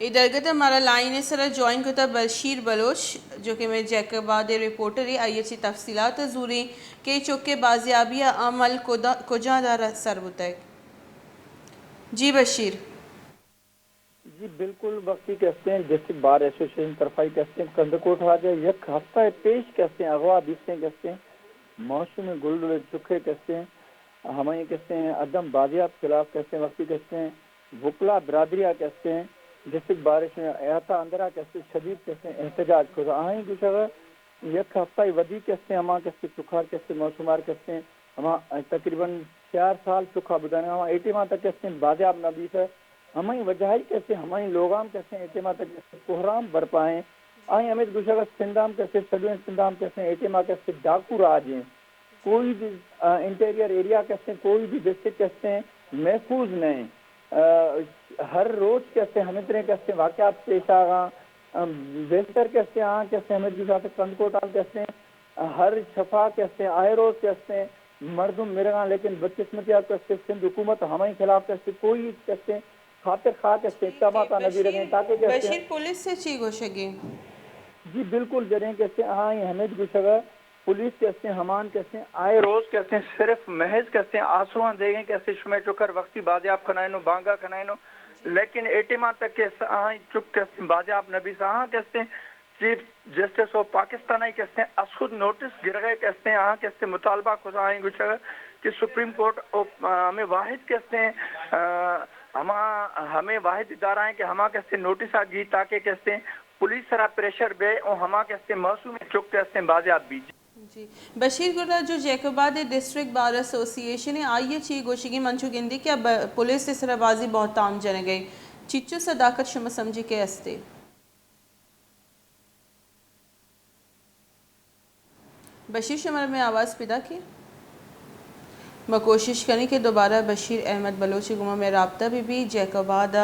ادھر ہمارا لائن سر جوائن کرتا بشیر بلوچ جو کہ میں جیکوباد رپورٹر ہے آئیے چی تفصیلات زوری کہ چوکے بازیابی عمل کجا دار سر بتائے جی بشیر جی بالکل وقتی کہتے ہیں ڈسٹرکٹ بار ایسوسیشن طرفائی کہتے ہیں کندکوٹ راجہ یک ہفتہ پیش کہتے ہیں اغوا بیسیں کہتے ہیں موسم گل چکھے کہتے ہیں ہمیں کہتے ہیں عدم بازیاب خلاف کہتے ہیں وقتی کہتے ہیں وکلا برادریہ کہتے ہیں ڈسٹرکٹ بارش میں احاطہ اندرا کہتے ہیں شدید کہتے ہیں احتجاج کو آئیں کچھ اگر یک ہفتہ ودی کہتے ہیں ہماں کہتے ہیں چکھار کہتے ہیں موسمار کہتے ہیں ہماں تقریباً 4 سال چکھا بدانے ہماں 80 ماہ تک کہتے ہیں بازیاب نبیس ہے ہمیں وجہائی کہتے ہیں ہمیں لوگام کہتے ہیں اعتماد تک کوہرام برپائیں آئیں ہمیں گوشہ سندام کہتے ہیں سدوین سندام کہتے ہیں اعتماد کہتے ہیں ڈاکو راج ہیں کوئی بھی انٹیریئر ایریا کہتے ہیں کوئی بھی ڈسٹرکٹ کہتے ہیں محفوظ نہیں ہر روز کہتے ہیں ہمیں طرح کہتے ہیں واقعات پیش آگا بہتر کہتے ہیں کہتے ہیں ہمیں گوشہ کندکوٹال کہتے ہیں ہر شفا کہتے ہیں آئے روز کہتے ہیں مردم مرگاں لیکن بدقسمتیاں کہتے ہیں سندھ حکومت ہمیں خلاف کہتے ہیں کوئی کہتے ہیں خاطر خواہ کہتے ہیں اقدامات نبی رکھیں تاکہ کہتے ہیں بشیر پولیس سے چی گوشگی جی بالکل جریں کہتے ہیں حمید گوشگا پولیس کہتے ہیں ہمان کہتے ہیں آئے روز کہتے ہیں صرف محض کہتے ہیں آسوان دے گئے کہتے ہیں شمع چکر وقتی بازیاب کھنائنو بانگا کھنائنو لیکن 80 ماہ تک کہ چک کہتے ہیں بازیاب نبی سے کہتے ہیں چیف جسٹس آف پاکستان کہتے ہیں اسخود نوٹس گر گئے کہتے ہیں کہتے ہیں مطالبہ خود آئیں گوشگا کہ سپریم کورٹ ہمیں واحد کہتے ہیں ہمیں واحد ادارہ ہیں کہ ہما کہتے ہیں نوٹس آگی تاکہ کہتے ہیں پولیس سرا پریشر بے اور ہما کہتے ہیں موسم چک کہتے ہیں بازیاب بھی جی بشیر گردہ جو جیکوباد ڈسٹرکٹ بار ایسوسییشن ہے آئیے چی گوشگی منچو گندی کیا پولیس اس طرح بازی بہت تام جنے گئی چچو صداقت شما سمجھی کے استے بشیر شمار میں آواز پیدا کی میں کوشش کریں کہ دوبارہ بشیر احمد بلوچی گمہ میں رابطہ بھی جیکوباد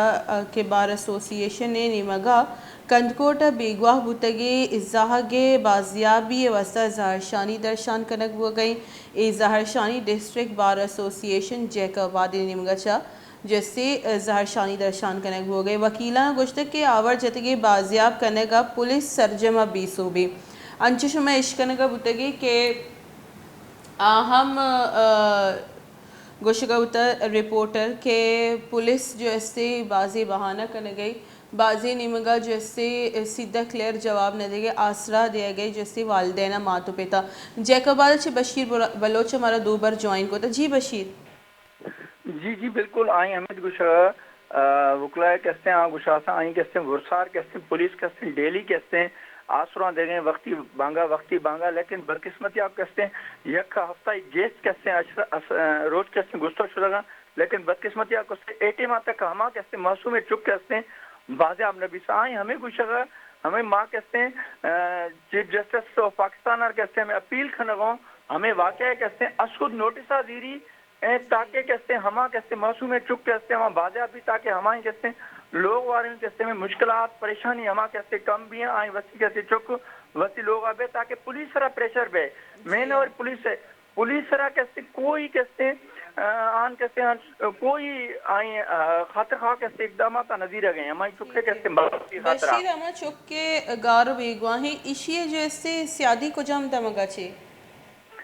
کے بار ایسوسییشن نے نیمگا کندکوٹ بیگواہ بوتگی ازاہگے بازیابی وسط ظاہر شانی درشان کنک ہو گئی ای ظاہر شانی ڈسٹرکٹ بار ایسوسییشن جیکوباد نیمگا چا جس سے ظاہر شانی درشان کنک ہو گئی وکیلان گوشتک کے آور جتگی بازیاب کنگا پولیس سرجمہ بی صوبی انچش میں اشکنگا بوتگی کہ ہم گوشگوتا رپورٹر کہ پولیس جو ایسے بازی بہانہ کرنے گئی بازی نیمگا جو ایسے سیدھا کلیئر جواب نہ دے گئے آسرا دیا گئی جیسے والدینہ ماتو پیتا جیکوباد سے بشیر بلوچ ہمارا دو بار جوائن کو تھا جی بشیر جی بالکل آئیں حمید گوشہ وکلا کہتے ہیں گشاسا آئیں کہتے ہیں ورسار کہتے ہیں پولیس کہتے ہیں ڈیلی کہتے ہیں آسران دے گئے وقتی بانگا لیکن بدقسمتی آپ کہتے ہیں یک ہفتہ گیس کہتے ہیں روز کہتے ہیں گستو شدہ لیکن بدقسمتی آپ کہتے ہیں 80 ماہ تک ہما کہتے ہیں معصوم چک کہتے ہیں بازیاب نبی سے آئیں ہمیں گوشہ ہمیں ماں کہتے ہیں چیف جسٹس آف پاکستان کہتے ہیں ہمیں اپیل کھنگوں ہمیں واقعہ کہتے ہیں اسخود نوٹسہ دیری تاکہ کہتے ہیں ہما کہتے ہیں معصوم چک کہتے ہیں ہما بازیاب بھی تاکہ ہمائیں کہتے ہیں لوگ وارے کہتے ہیں مشکلات پریشانی ہما کہتے ہیں کم بھی ہیں آئیں وسی کہتے چک وسی لوگ آبے تاکہ پولیس سرا پریشر بے میں نے اور پولیس سرا کہتے کوئی کہتے ہیں آن کہتے ہیں کوئی آئیں خاطر خواہ کہتے اقدامات نظیر گئے ہمیں چکے کہتے ہیں خاطرہ بشیر اما چک کے گارو بیگواہیں اشیے جو ایسے سیادی کو جام دمگا چھے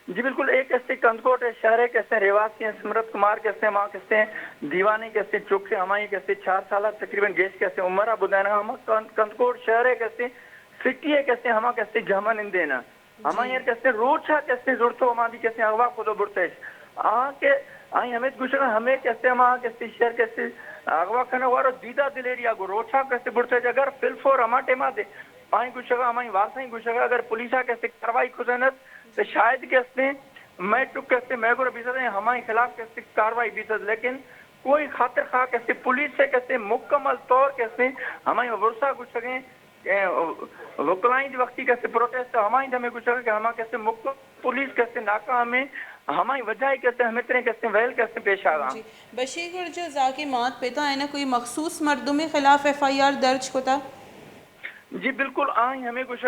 جی بالکل ایک کہتے ہیں کندکوٹ شہر کہتے ہیں ریواسی ہیں سمرت کمار کہتے ہیں ماں کہتے ہیں دیوانی کہتے ہیں چک سے ہمیں کہتے ہیں 4 سالہ تقریباً گیس کہتے ہیں عمرہ بدینا ہم کندکوٹ شہر کہتے ہیں سٹی ہے کہتے ہیں ہما کہتے ہیں جہمن اندینا ہمیں یہ کہتے ہیں روچا کہتے ہیں ضرورتوں ہماری کہتے ہیں اغوا خود و برتش آئیں ہمیں گوشنا ہمیں کہتے ہیں ہماں کہتے ہیں شہر کہتے ہیں اغوا کھنا وارو دیدہ دلیریا گو روچا کہتے برتش اگر فلفور ہما ٹیمہ دے آئیں گوشگا ہمیں واسائیں گوشگا اگر پولیسہ کہتے کاروائی خزنت تو شاید کہتے ہیں میں چک کہتے ہیں میں گو بیسد ہیں ہمارے خلاف کہتے کاروائی بیسد لیکن کوئی خاطر خواہ کہتے پولیس سے کہتے مکمل طور کہتے ہمیں ورثہ کچھ سکیں وکلائیں وقتی کہتے پروٹیسٹ ہمیں ہمیں کچھ سکیں کہ ہمیں کہتے پولیس کہتے ناکام میں ہماری وجہ کہتے ہیں ہمیں اتنے کہتے ہیں ویل کہتے پیش آ رہا جی بشیر گر جو ذاکی موت پیتا ہے نا کوئی مخصوص مردم خلاف ایف آئی آر درج ہوتا جی بالکل آئیں ہمیں کچھ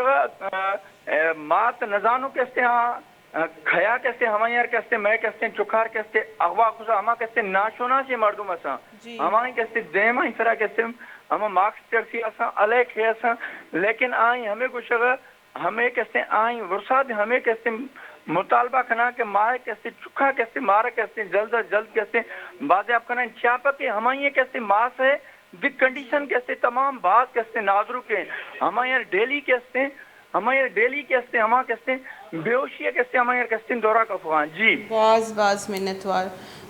مات نزانو کہتے ہیں کھیا کہتے ہیں ہمیں یار کہتے ہیں میں کہتے ہیں چکھار کہتے اغوا خزا ہما کہتے ہیں ناشونا سے مردم اساں ہمیں کہتے دیما اس طرح کہتے ہیں ہم مارکس چرسی اساں الیک ہے اساں لیکن آئیں ہمیں کچھ اگر ہمیں کیسے آئیں ورساد ہمیں کیسے مطالبہ کرنا کہ مارے کیسے چکھا کیسے مارا کیسے جلد از جلد کیسے بازی آپ کرنا چاپا کہ ہمیں کیسے ماس ہے ود کنڈیشن کیسے تمام بات کیسے ناظروں کے ہمیں ڈیلی کیسے ہمیں ڈیلی کیسے ہمیں کیسے بیوشی کیسے ہمیں کیسے دورہ کا فوان جی باز منتوار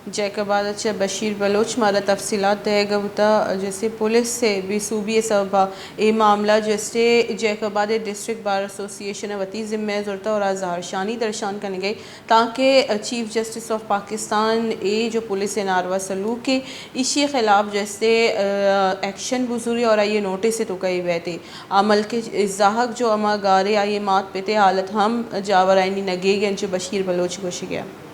جیکا بعد اچھا بشیر بلوچ مارا تفصیلات دے گا ہوتا جیسے پولیس سے بھی صوبی سببا اے معاملہ جیسے جیکا بعد ڈسٹرکٹ بار ایسوسی ایشن وطی ذمہ ضرورتا اور اظہار شانی درشان کرنے گئی تاکہ چیف جسٹس آف پاکستان اے جو پولیس ناروا سلوک کے اسی خلاف جیسے ایکشن بزوری اور آئیے نوٹس سے تو کئی بیتے عمل کے زاہق جو اما گارے آئیے مات پیتے حالت ہم جاور آئینی نگے گے انچو بشیر بلوچ گوشی گیا